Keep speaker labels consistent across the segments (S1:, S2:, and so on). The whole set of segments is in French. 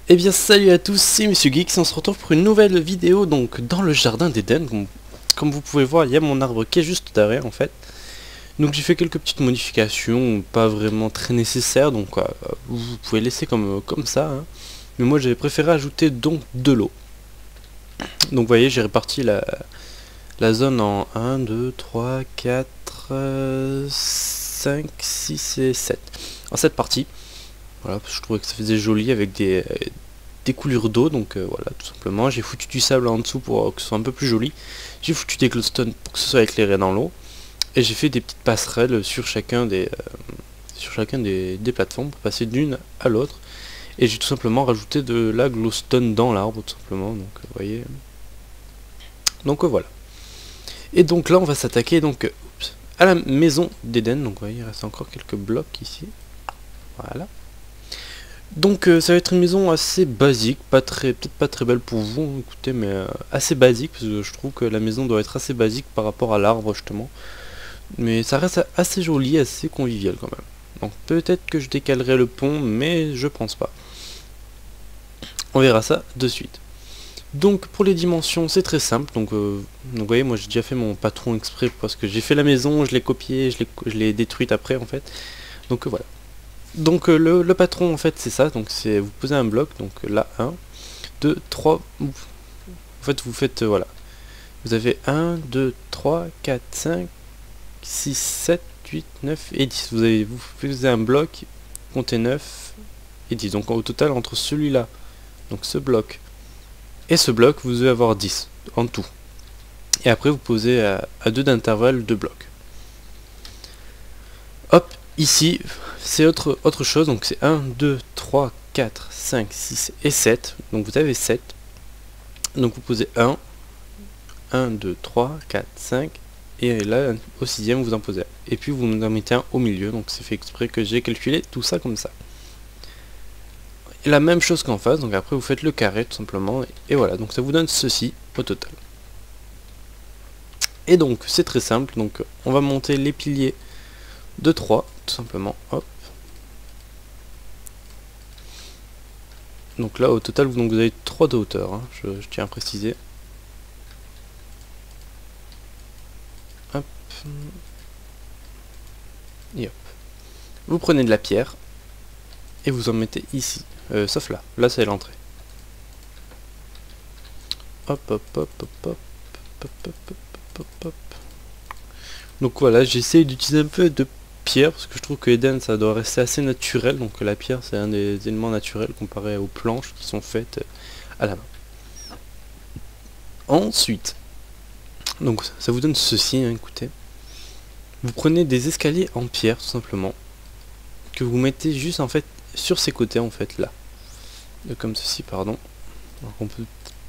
S1: Eh bien salut à tous, c'est Monsieur Geeks, on se retrouve pour une nouvelle vidéo donc dans le jardin d'Eden. Comme vous pouvez voir, il y a mon arbre qui est juste derrière en fait. Donc j'ai fait quelques petites modifications, pas vraiment très nécessaires, donc vous pouvez laisser comme ça. Hein. Mais moi j'avais préféré ajouter donc de l'eau. Donc vous voyez, j'ai réparti la zone en 1, 2, 3, 4, 5, 6 et 7. En 7 parties. Voilà, parce que je trouvais que ça faisait joli avec des coulures d'eau, donc voilà, tout simplement. J'ai foutu du sable en dessous pour que ce soit un peu plus joli. J'ai foutu des glowstone pour que ce soit éclairé dans l'eau. Et j'ai fait des petites passerelles sur chacun des plateformes pour passer d'une à l'autre. Et j'ai tout simplement rajouté de la glowstone dans l'arbre, tout simplement. Donc vous voyez. Donc voilà. Et donc là, on va s'attaquer donc à la maison d'Eden. Donc vous voyez, il reste encore quelques blocs ici. Voilà. Donc ça va être une maison assez basique, peut-être pas très belle pour vous, hein, écoutez, mais assez basique, parce que je trouve que la maison doit être assez basique par rapport à l'arbre justement. Mais ça reste assez joli, assez convivial quand même. Donc peut-être que je décalerai le pont, mais je pense pas. On verra ça de suite. Donc pour les dimensions, c'est très simple. Donc vous voyez, moi j'ai déjà fait mon patron exprès parce que j'ai fait la maison, je l'ai copié, je l'ai détruite après en fait. Donc voilà. Donc le patron en fait c'est ça, donc c'est vous posez un bloc, donc là 1, 2, 3, en fait vous faites voilà. Vous avez 1, 2, 3, 4, 5, 6, 7, 8, 9 et 10. Vous faisiez un bloc, comptez 9 et 10. Donc au total entre celui-là, donc ce bloc, et ce bloc, vous devez avoir 10 en tout. Et après vous posez à 2 d'intervalle 2 blocs. Hop, ici, c'est autre chose, donc c'est 1, 2, 3, 4, 5, 6 et 7. Donc vous avez 7. Donc vous posez 1, 2, 3, 4, 5. Et là, au sixième, vous en posez 1. Et puis vous en mettez un au milieu, donc c'est fait exprès que j'ai calculé tout ça comme ça. Et la même chose qu'en face, donc après vous faites le carré tout simplement. Et voilà, donc ça vous donne ceci au total. Et donc c'est très simple, donc on va monter les piliers de 3, tout simplement, hop. Donc là au total vous avez 3 de hauteur, hein, je tiens à préciser. Hop. Et hop. Vous prenez de la pierre et vous en mettez ici, sauf là c'est l'entrée. Hop hop hop hop hop hop hop hop hop hop. Donc voilà, j'essaie d'utiliser un peu de pierre parce que je trouve que Eden ça doit rester assez naturel, donc la pierre c'est un des éléments naturels comparé aux planches qui sont faites à la main. Ensuite, donc ça vous donne ceci, hein, écoutez. Vous prenez des escaliers en pierre tout simplement que vous mettez juste en fait sur ces côtés en fait là, comme ceci pardon. Donc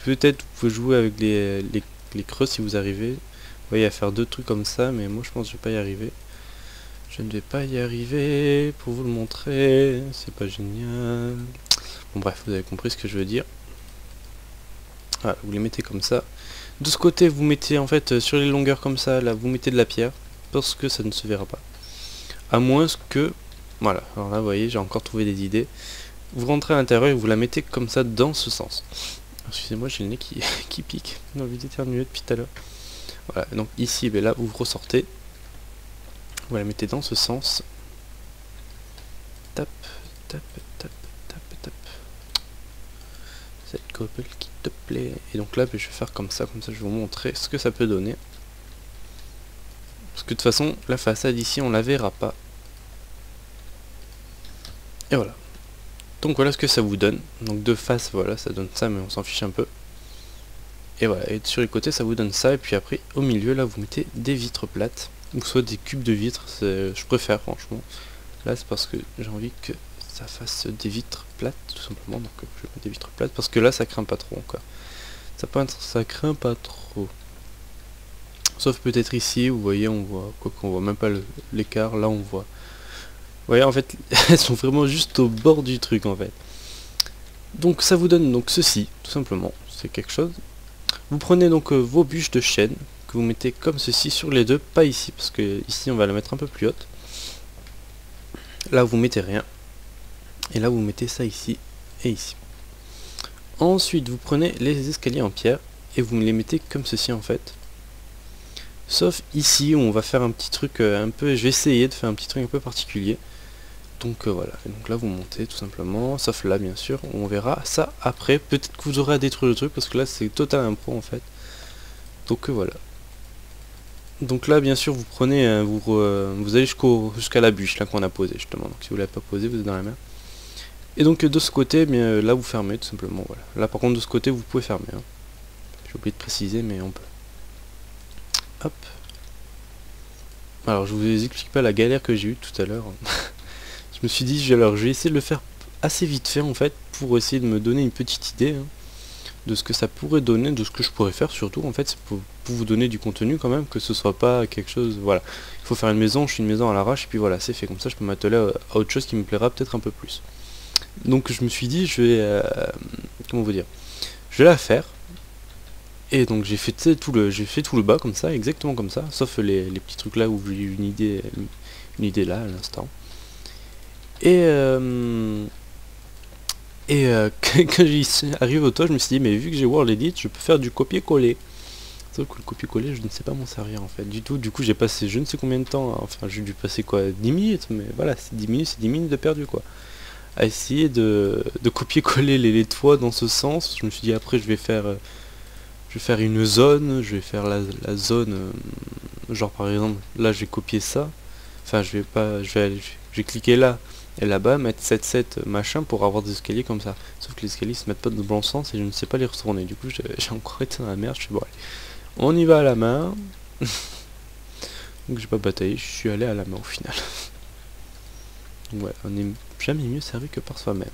S1: peut-être vous pouvez jouer avec les creux si vous arrivez. Vous voyez à faire 2 trucs comme ça, mais moi je pense que je vais pas y arriver. Je ne vais pas y arriver pour vous le montrer, c'est pas génial. Bon bref, vous avez compris ce que je veux dire. Voilà, vous les mettez comme ça. De ce côté, vous mettez en fait sur les longueurs comme ça, là, vous mettez de la pierre, parce que ça ne se verra pas. À moins que, voilà, alors là vous voyez, j'ai encore trouvé des idées. Vous rentrez à l'intérieur et vous la mettez comme ça dans ce sens. Excusez-moi, j'ai le nez qui pique, j'ai envie d'éternuer depuis tout à l'heure. Voilà, donc ici, ben là, vous ressortez. Vous la mettez dans ce sens. Tap, tap, tap, tap, tap. Cette cobble qui te plaît. Et donc là, ben, je vais faire comme ça je vais vous montrer ce que ça peut donner. Parce que de toute façon, la façade ici, on la verra pas. Et voilà. Donc voilà ce que ça vous donne. Donc de face, voilà, ça donne ça, mais on s'en fiche un peu. Et voilà, et sur les côtés, ça vous donne ça. Et puis après, au milieu, là, vous mettez des vitres plates. Ou soit des cubes de vitres, je préfère franchement. Là c'est parce que j'ai envie que ça fasse des vitres plates tout simplement, donc je vais mettre des vitres plates parce que là ça craint pas trop encore. Ça craint pas trop. Sauf peut-être ici, vous voyez, on voit, quoi qu'on voit même pas l'écart, là on voit. Vous voyez en fait, elles sont vraiment juste au bord du truc en fait. Donc ça vous donne donc ceci, tout simplement, c'est quelque chose. Vous prenez donc vos bûches de chêne, que vous mettez comme ceci sur les deux, pas ici, parce que ici on va la mettre un peu plus haute. Là vous mettez rien. Et là vous mettez ça ici et ici. Ensuite, vous prenez les escaliers en pierre et vous me les mettez comme ceci en fait. Sauf ici où on va faire un petit truc un peu, je vais essayer de faire un petit truc un peu particulier. Donc voilà, et donc là vous montez tout simplement, sauf là bien sûr, on verra ça après. Peut-être que vous aurez à détruire le truc parce que là c'est total impro en fait. Donc voilà. Donc là bien sûr vous prenez, vous allez jusqu'à la bûche là qu'on a posée justement. Donc si vous l'avez pas posée, vous êtes dans la mer. Et donc de ce côté, eh bien, là vous fermez tout simplement, voilà. Là par contre de ce côté vous pouvez fermer. Hein. J'ai oublié de préciser mais on peut. Hop. Alors je vous explique pas la galère que j'ai eue tout à l'heure. Je me suis dit, je vais essayer de le faire assez vite fait en fait, pour essayer de me donner une petite idée hein, de ce que ça pourrait donner, de ce que je pourrais faire surtout en fait, c'est pour vous donner du contenu quand même, que ce soit pas quelque chose, voilà. Il faut faire une maison, je suis une maison à l'arrache, et puis voilà, c'est fait, comme ça je peux m'atteler à autre chose qui me plaira peut-être un peu plus. Donc je me suis dit, je vais, comment vous dire, je vais la faire, et donc j'ai fait tout le bas comme ça, exactement comme ça, sauf les petits trucs là où j'ai eu une idée là à l'instant. Et quand j'arrive au toit, je me suis dit, mais vu que j'ai World Edit, je peux faire du copier-coller. Sauf que le copier-coller, je ne sais pas m'en servir en fait du tout. Du coup, j'ai passé je ne sais combien de temps, enfin, j'ai dû passer quoi, 10 minutes, mais voilà, c'est 10 minutes, c'est 10 minutes de perdu quoi. À essayer de copier-coller les toits dans ce sens. Je me suis dit, après, je vais faire une zone, je vais faire la zone, genre par exemple, là, j'ai copié ça. Enfin, je vais cliquer là et là-bas, mettre 7 machin pour avoir des escaliers comme ça. Sauf que les escaliers se mettent pas dans le bon sens et je ne sais pas les retourner. Du coup, j'ai encore été dans la merde. Je suis bon, allez, on y va à la main. Donc j'ai pas bataillé, je suis allé à la main au final. Donc ouais, on est jamais mieux servi que par soi-même.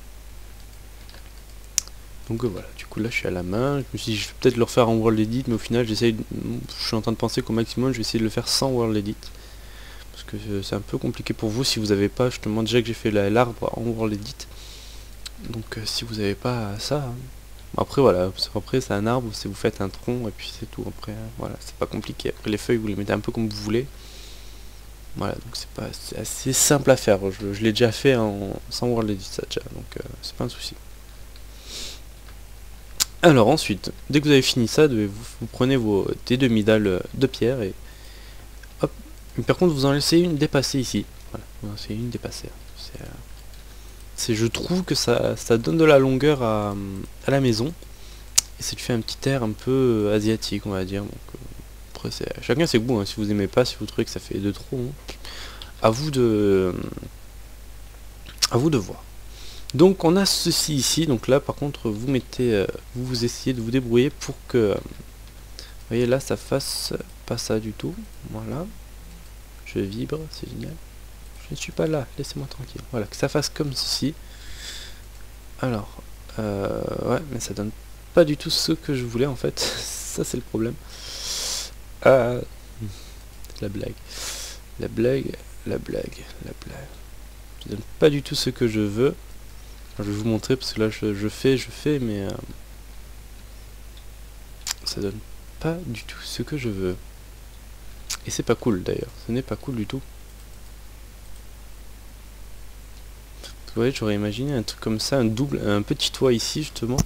S1: Donc voilà, du coup là je suis à la main. Je me suis dit, je vais peut-être le refaire en World Edit, mais au final je suis en train de penser qu'au maximum je vais essayer de le faire sans World Edit. Parce que c'est un peu compliqué pour vous si vous n'avez pas, justement, déjà que j'ai fait l'arbre en World Edit. Donc si vous n'avez pas ça, hein. Après voilà, après c'est un arbre, si vous faites un tronc et puis c'est tout. Après voilà, c'est pas compliqué. Après les feuilles vous les mettez un peu comme vous voulez. Voilà, donc c'est assez simple à faire. Je l'ai déjà fait sans World Edit ça déjà, donc c'est pas un souci. Alors ensuite, dès que vous avez fini ça, vous prenez des demi-dalles de pierre et hop. Mais par contre vous en laissez une dépassée ici. Voilà, vous en laissez une dépassée. Je trouve que ça donne de la longueur à la maison. Et ça lui fait un petit air un peu asiatique, on va dire. Donc, après, chacun ses goûts. Hein. Si vous aimez pas, si vous trouvez que ça fait de trop, hein, à vous de voir. Donc on a ceci ici. Donc là, par contre, vous mettez, vous essayez de vous débrouiller pour que, vous voyez là, ça fasse pas ça du tout. Voilà. Je vibre, c'est génial. Je ne suis pas là, laissez-moi tranquille. Voilà, que ça fasse comme ceci. Alors, ouais, mais ça donne pas du tout ce que je voulais en fait. Ça c'est le problème. La blague. La blague, la blague, la blague. Ça donne pas du tout ce que je veux. Alors, je vais vous montrer parce que là je fais, mais ça donne pas du tout ce que je veux. Et c'est pas cool d'ailleurs, ce n'est pas cool du tout. Vous voyez, j'aurais imaginé un truc comme ça, un petit toit ici justement,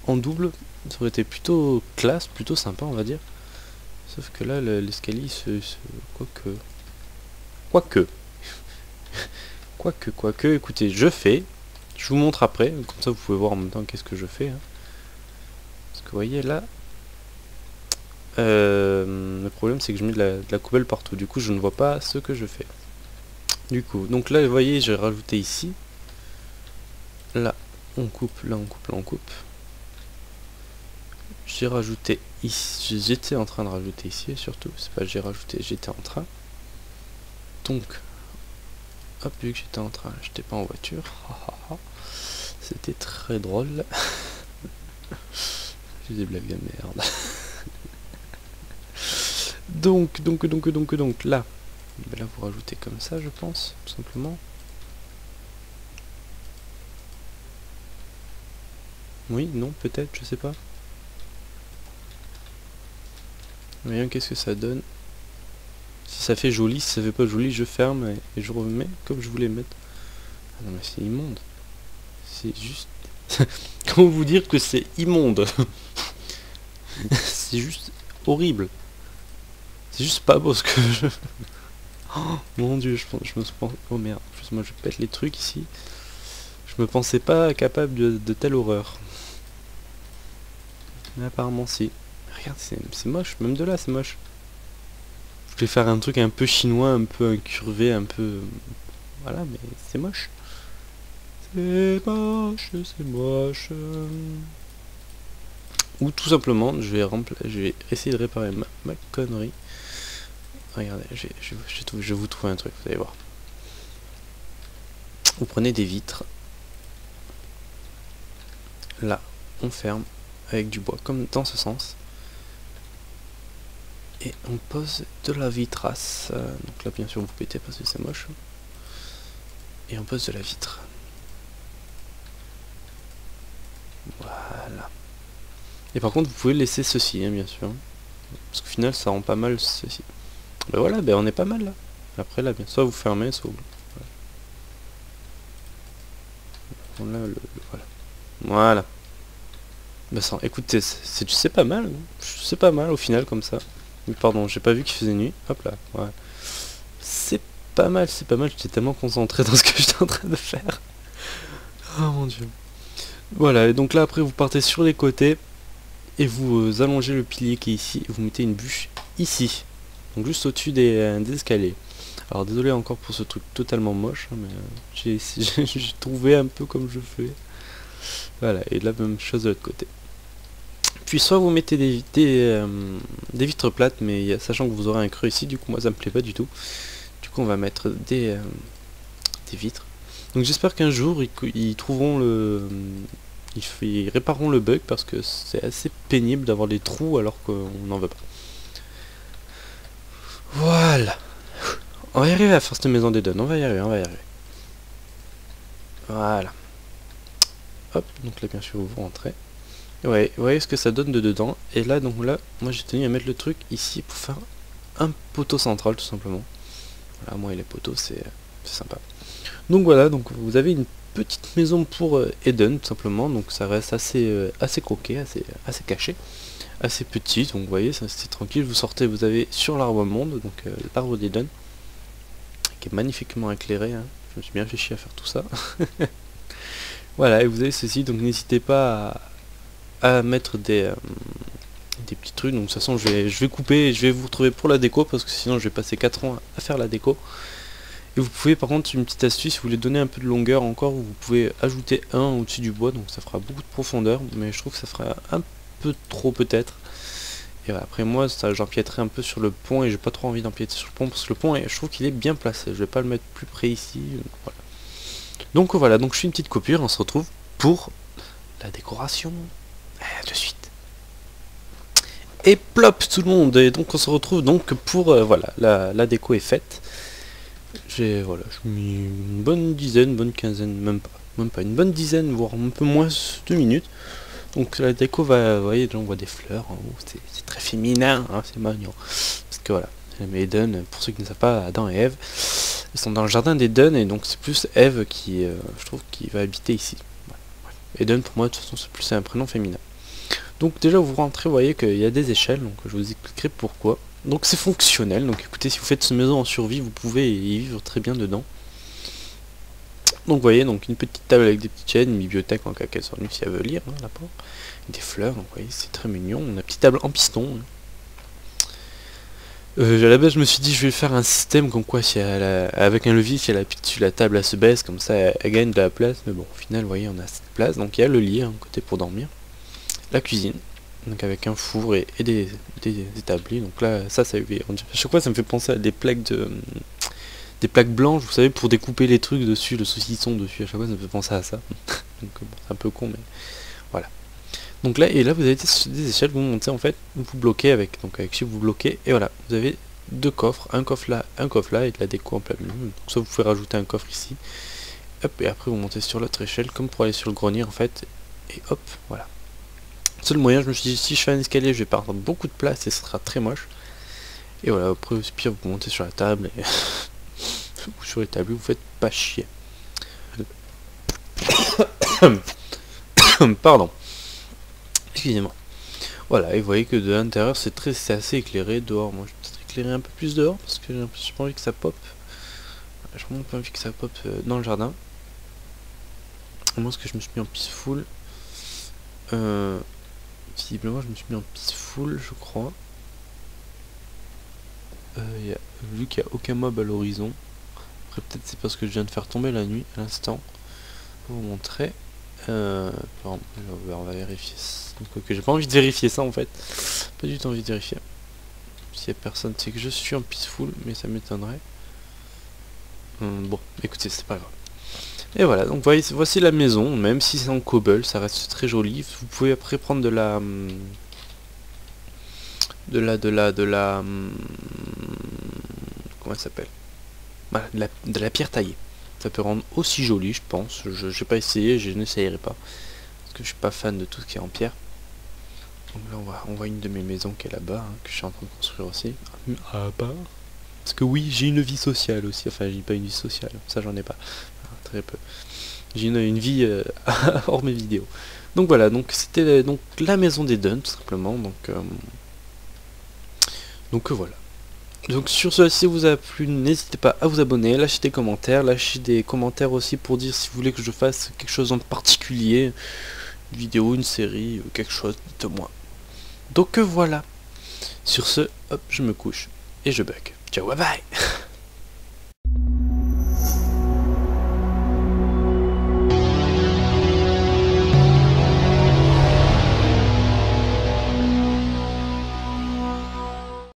S1: en double, ça aurait été plutôt classe, plutôt sympa on va dire. Sauf que là l'escalier quoique, écoutez, je vous montre après, comme ça vous pouvez voir en même temps qu'est-ce que je fais. Hein. Parce que vous voyez là, le problème c'est que je mets de la coubelle partout, du coup je ne vois pas ce que je fais. Du coup, donc là vous voyez, j'ai rajouté ici. Là, on coupe, là on coupe, là on coupe. J'ai rajouté ici, j'étais en train de rajouter ici, surtout, c'est pas j'ai rajouté, j'étais en train. Donc, hop, vu que j'étais en train, j'étais pas en voiture. C'était très drôle. J'ai des blagues de merde. donc, là. Ben là, vous rajoutez comme ça, je pense, tout simplement. Oui, non, peut-être, je sais pas. Voyons qu'est-ce que ça donne. Si ça fait joli, si ça fait pas joli, je ferme et je remets comme je voulais mettre. Ah non mais c'est immonde. C'est juste... Comment vous dire que c'est immonde? C'est juste horrible. C'est juste pas beau ce que je... Oh, mon dieu, je me pense... Oh merde, en plus moi je pète les trucs ici. Je me pensais pas capable de telle horreur. Mais apparemment si. Regarde, c'est moche, même de là c'est moche. Je voulais faire un truc un peu chinois, un peu incurvé, un peu... Voilà, mais c'est moche. C'est moche, c'est moche. Ou tout simplement, je vais essayer de réparer ma connerie. Regardez, je vais vous trouver un truc, vous allez voir. Vous prenez des vitres. Là, on ferme avec du bois, comme dans ce sens. Et on pose de la vitrace. Donc là, bien sûr, vous pétez parce que c'est moche. Et on pose de la vitre. Voilà. Et par contre, vous pouvez laisser ceci, hein, bien sûr. Parce qu'au final, ça rend pas mal ceci. Ben voilà, ben on est pas mal là. Après, là, bien soit vous fermez, soit vous... Voilà. Voilà. Voilà. Ben ça, écoutez, c'est pas mal. C'est pas mal au final, comme ça. Mais pardon, j'ai pas vu qu'il faisait nuit. Hop là, ouais. C'est pas mal, c'est pas mal. J'étais tellement concentré dans ce que j'étais en train de faire. Oh mon dieu. Voilà, et donc là, après, vous partez sur les côtés. Et vous allongez le pilier qui est ici. Et vous mettez une bûche ici. Donc juste au-dessus des escaliers. Alors désolé encore pour ce truc totalement moche. Hein, mais j'ai trouvé un peu comme je fais. Voilà, et la même chose de l'autre côté. Puis soit vous mettez des vitres plates, mais sachant que vous aurez un creux ici, du coup moi ça me plaît pas du tout. Du coup on va mettre des vitres. Donc j'espère qu'un jour ils trouveront le... Ils répareront le bug parce que c'est assez pénible d'avoir des trous alors qu'on n'en veut pas. Voilà. On va y arriver à faire cette maison d'Eden, on va y arriver, on va y arriver. Voilà. Hop, donc là bien sûr vous rentrez. Ouais, vous voyez ce que ça donne de dedans. Et là, donc là, moi j'ai tenu à mettre le truc ici pour faire un poteau central tout simplement. Voilà, moi et les poteaux c'est sympa. Donc voilà, donc vous avez une petite maison pour Eden tout simplement. Donc ça reste assez croqué, assez caché, assez petit. Donc vous voyez, c'est tranquille. Vous sortez, vous avez sur l'arbre monde, donc l'arbre d'Eden, qui est magnifiquement éclairé. Hein. Je me suis bien fait chier à faire tout ça. Voilà, et vous avez ceci, donc n'hésitez pas à mettre des petits trucs. Donc de toute façon je vais couper et je vais vous retrouver pour la déco parce que sinon je vais passer 4 ans à faire la déco. Et vous pouvez par contre, une petite astuce, si vous voulez donner un peu de longueur encore, vous pouvez ajouter un au-dessus du bois, donc ça fera beaucoup de profondeur, mais je trouve que ça fera un peu trop peut-être. Et voilà, après moi j'empiéterai un peu sur le pont et j'ai pas trop envie d'empiéter sur le pont parce que le pont je trouve qu'il est bien placé, je vais pas le mettre plus près ici. Voilà. Donc voilà, donc je fais une petite coupure, on se retrouve pour la décoration. De suite. Et plop tout le monde, et donc on se retrouve donc pour voilà, la déco est faite. J'ai mis une bonne dizaine, bonne quinzaine, même pas une bonne dizaine, voire un peu moins de minutes. Donc la déco va, vous voyez, on voit des fleurs en haut, c'est très féminin, hein, c'est mignon. Parce que voilà, Eden, pour ceux qui ne savent pas, Adam et Ève, ils sont dans le jardin d'Eden, et donc c'est plus Ève qui, je trouve, qui va habiter ici. Voilà. Eden pour moi de toute façon c'est plus un prénom féminin. Donc déjà vous rentrez, vous voyez qu'il y a des échelles, donc je vous expliquerai pourquoi. Donc c'est fonctionnel, donc écoutez, si vous faites cette maison en survie, vous pouvez y vivre très bien dedans. Donc vous voyez, donc une petite table avec des petites chaînes, une bibliothèque en cas qu'elle soit venue si elle veut lire, hein, là-bas. Des fleurs, donc vous voyez, c'est très mignon. On a une petite table en piston. À la base je me suis dit je vais faire un système comme quoi si avec un levier, si elle appuie dessus la table elle se baisse, comme ça elle gagne de la place, mais bon au final vous voyez on a cette place, donc il y a le lit, un côté pour dormir. La cuisine, donc avec un four et des établis, donc là ça à chaque fois ça me fait penser à des plaques blanches, vous savez, pour découper les trucs dessus, le saucisson dessus, à chaque fois ça me fait penser à ça. Donc bon, c'est un peu con mais voilà. Donc là, et là vous avez des échelles, vous montez en fait, vous bloquez avec ce vous bloquez, et voilà, vous avez deux coffres, un coffre là, et de la déco en plein milieu. Donc ça vous pouvez rajouter un coffre ici, hop, et après vous montez sur l'autre échelle, comme pour aller sur le grenier en fait, et hop, voilà. Seul moyen, je me suis dit, si je fais un escalier, je vais perdre beaucoup de place et ce sera très moche. Et voilà, après, au pire, vous montez sur la table et ou sur les tables, vous faites pas chier. Pardon. Excusez-moi. Voilà, et vous voyez que de l'intérieur c'est assez éclairé. Dehors, moi je vais peut-être éclairer un peu plus dehors parce que j'ai pas envie que ça pop. J'ai vraiment pas envie que ça pop dans le jardin. Moi, ce que je me suis mis en peaceful. Visiblement, je me suis mis en peaceful, je crois. Vu qu'il n'y a aucun mob à l'horizon. Après, peut-être c'est parce que je viens de faire tomber la nuit à l'instant. Pour vous montrer. On va vérifier. Donc, j'ai pas envie de vérifier ça en fait. Pas du tout envie de vérifier. S'il y a personne, c'est que je suis en peaceful, mais ça m'étonnerait. Bon, écoutez, c'est pas grave. Et voilà, donc voici la maison, même si c'est en cobble, ça reste très joli. Vous pouvez après prendre de la comment ça s'appelle? Voilà, de la pierre taillée. Ça peut rendre aussi joli, je pense. Je n'ai pas essayé, je n'essayerai pas. Parce que je suis pas fan de tout ce qui est en pierre. Donc là, on voit une de mes maisons qui est là-bas, hein, que je suis en train de construire aussi. Ah bah. Parce que oui, j'ai une vie sociale aussi. Enfin, j'ai pas une vie sociale, ça j'en ai pas. Très peu. J'ai une vie hors mes vidéos. Donc voilà, donc c'était donc la maison des Duns, tout simplement. Donc voilà. Donc sur ce, si vous a plu, n'hésitez pas à vous abonner, lâchez des commentaires aussi pour dire si vous voulez que je fasse quelque chose en particulier, une vidéo, une série, quelque chose, dites-moi. Donc voilà. Sur ce, hop, je me couche et je bug. Ciao, bye bye.